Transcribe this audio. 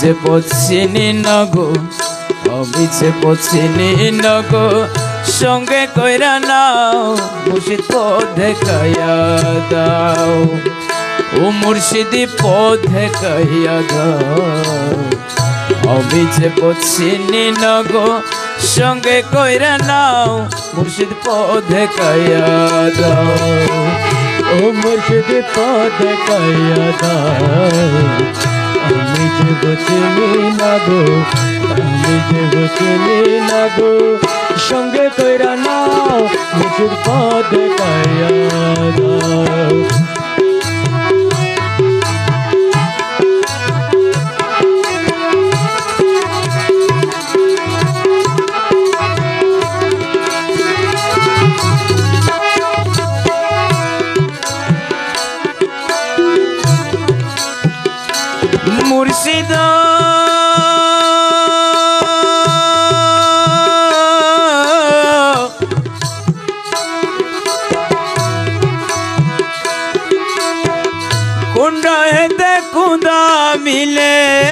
যে পছিনি নগো আমি যে পছিনি নগো সঙ্গে কইরা নাও মুর্শিদ পথে কাইয়া দাও ও মুর্শিদি পথে কাইয়া দাও আমি যে পছিনি নগো সঙ্গে কইরা নাও মুর্শিদ পথে কাইয়া দাও ও মুর্শিদ পথে কাইয়া দাও আমি যে বচিনি না গো আমি যে বচিনি না গো সঙ্গে কইরা নাও মুর্শিদ পথে কাইয়া দাও মুর্শিদ কুন্ড হেতে কুদা মিলে